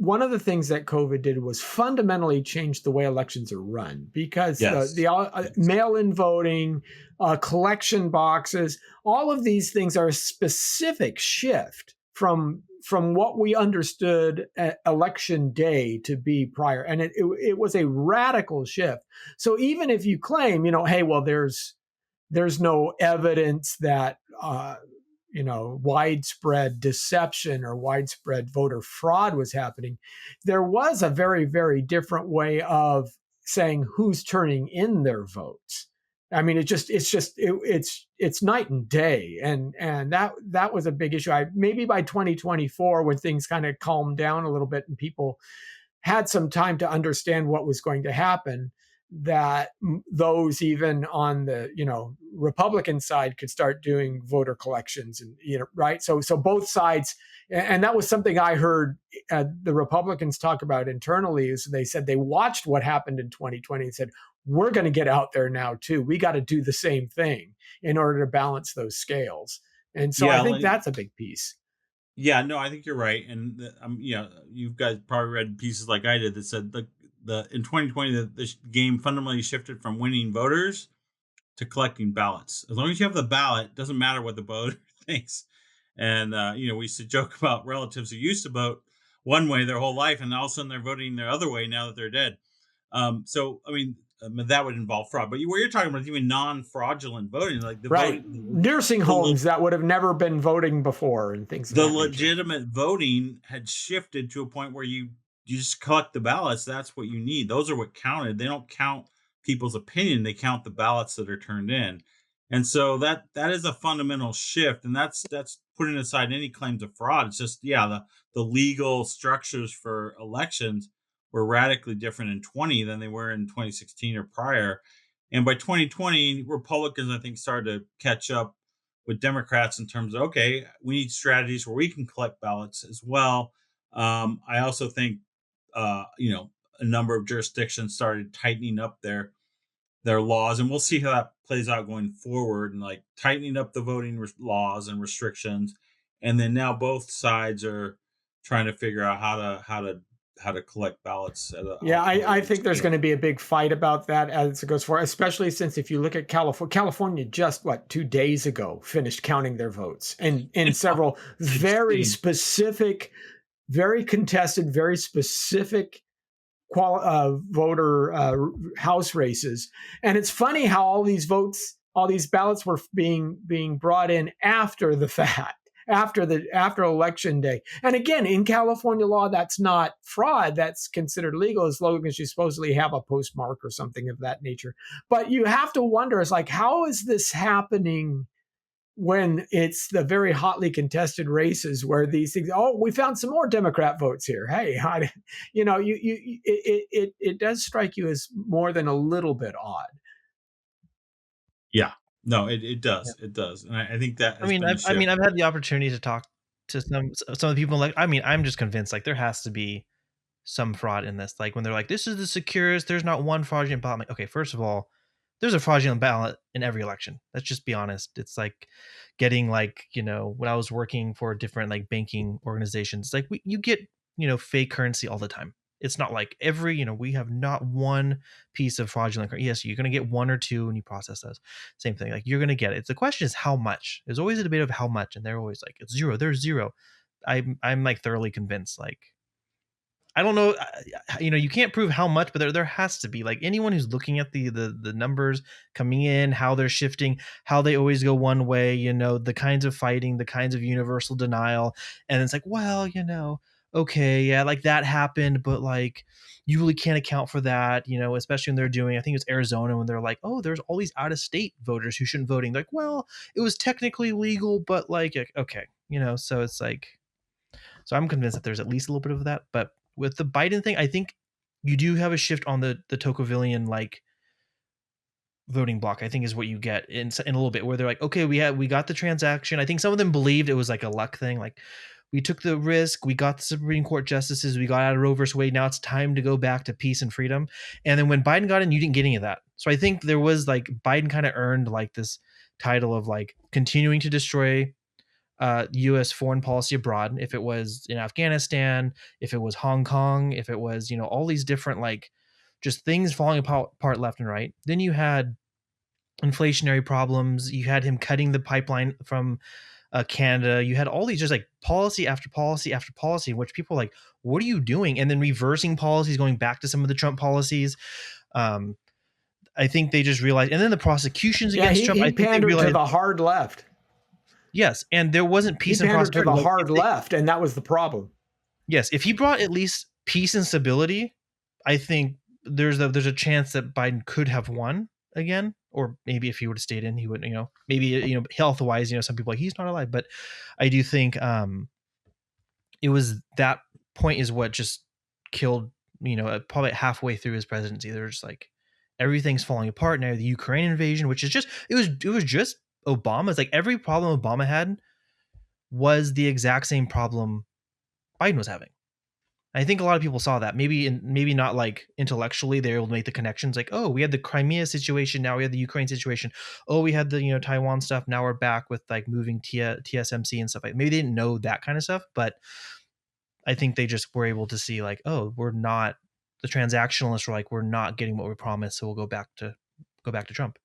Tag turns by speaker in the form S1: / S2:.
S1: one of the things that COVID did was fundamentally change the way elections are run, because the mail-in voting, collection boxes, all of these things are a specific shift from what we understood election day to be prior. And it was a radical shift. So even if you claim, hey, well, there's no evidence that, widespread deception or widespread voter fraud was happening, there was a very, very different way of saying who's turning in their votes. I mean, it's night and day, and that was a big issue. Maybe by 2024, when things kind of calmed down a little bit and people had some time to understand what was going to happen, that those even on the Republican side could start doing voter collections, and right. So both sides, and that was something I heard the Republicans talk about internally. Is they said they watched what happened in 2020 and said, we're going to get out there now too. We got to do the same thing in order to balance those scales. And so I think that's a big piece.
S2: Yeah, no, I think you're right. And you guys probably read pieces like I did that said in 2020, the game fundamentally shifted from winning voters to collecting ballots. As long as you have the ballot, it doesn't matter what the voter thinks. And, we used to joke about relatives who used to vote one way their whole life, and all of a sudden they're voting their other way now that they're dead. That would involve fraud. But what you're talking about is even non-fraudulent voting, like the
S1: right. Nursing homes that would have never been voting before and things.
S2: The legitimate voting had shifted to a point where you just collect the ballots. That's what you need. Those are what counted. They don't count people's opinion. They count the ballots that are turned in. And so that is a fundamental shift. And that's putting aside any claims of fraud. It's just, the legal structures for elections were radically different in 20 than they were in 2016 or prior. And by 2020, Republicans, I think, started to catch up with Democrats in terms of, okay, we need strategies where we can collect ballots as well. I also think, a number of jurisdictions started tightening up their laws, and we'll see how that plays out going forward, and like tightening up the voting laws and restrictions. And then now both sides are trying to figure out how to collect ballots.
S1: I think there's going to be a big fight about that as it goes forward, especially since if you look at California just 2 days ago finished counting their votes, and in several very specific, very contested, very specific voter house races. And it's funny how all these ballots were being brought in after the fact. After election day. And again, in California law, that's not fraud. That's considered legal as long as you supposedly have a postmark or something of that nature. But you have to wonder, it's like, how is this happening when it's the very hotly contested races where these things, we found some more Democrat votes here. Hey, it does strike you as more than a little bit odd.
S2: Yeah. No, it does. Yeah. It does. And I think that,
S3: I've had the opportunity to talk to some of the people. I'm just convinced there has to be some fraud in this. When they're like, this is the securest, there's not one fraudulent ballot. I'm like, okay, first of all, there's a fraudulent ballot in every election. Let's just be honest. It's like getting when I was working for different banking organizations, you get, fake currency all the time. It's not like we have not one piece of fraudulent. Yes, you're going to get one or two when you process those. Same thing. You're going to get it. The question is how much. There's always a debate of how much. And they're always like, it's zero. There's zero. I'm thoroughly convinced. I don't know. You can't prove how much, but there has to be. Anyone who's looking at the numbers coming in, how they're shifting, how they always go one way, the kinds of fighting, the kinds of universal denial. And it's okay, yeah, that happened, but you really can't account for that, especially when they're doing, I think it's Arizona, when they're like, oh, there's all these out-of-state voters who shouldn't voting. Well, it was technically legal, but okay, so it's so I'm convinced that there's at least a little bit of that. But with the Biden thing, I think you do have a shift on the Tocquevillian voting block, I think, is what you get in a little bit, where they're like, okay, we got the transaction. I think some of them believed it was a luck thing, we took the risk. We got the Supreme Court justices. We got out of Roe versus Wade. Now it's time to go back to peace and freedom. And then when Biden got in, you didn't get any of that. So I think there was Biden kind of earned this title of continuing to destroy U.S. foreign policy abroad, if it was in Afghanistan, if it was Hong Kong, if it was, all these different like just things falling apart left and right. Then you had inflationary problems. You had him cutting the pipeline from Canada. You had all these just like policy after policy after policy, in which people are like, what are you doing? And then reversing policies, going back to some of the Trump policies. I think they just realized, and then the prosecutions against Trump, I
S1: he
S3: think they
S1: pandered
S3: realized,
S1: to the hard left.
S3: yes, and there wasn't peace
S1: He
S3: and
S1: pandered to
S3: prosperity.
S1: the
S3: Like,
S1: hard left, and that was the problem.
S3: yes, if he brought at least peace and stability, I think there's a chance that Biden could have won again, or maybe if he would have stayed in, he would, maybe health wise, some people are like he's not alive, but I do think it was that point is what just killed, probably halfway through his presidency. They're just like everything's falling apart now. The Ukraine invasion, which is just it was just Obama's, like every problem Obama had was the exact same problem Biden was having. I think a lot of people saw that. Maybe not like intellectually they're able to make the connections. Like, oh, we had the Crimea situation, now we had the Ukraine situation. Oh, we had the Taiwan stuff. Now we're back with like moving TSMC and stuff like. Maybe they didn't know that kind of stuff, but I think they just were able to see like, oh, we're not, the transactionalists were like, we're not getting what we promised, so we'll go back to Trump.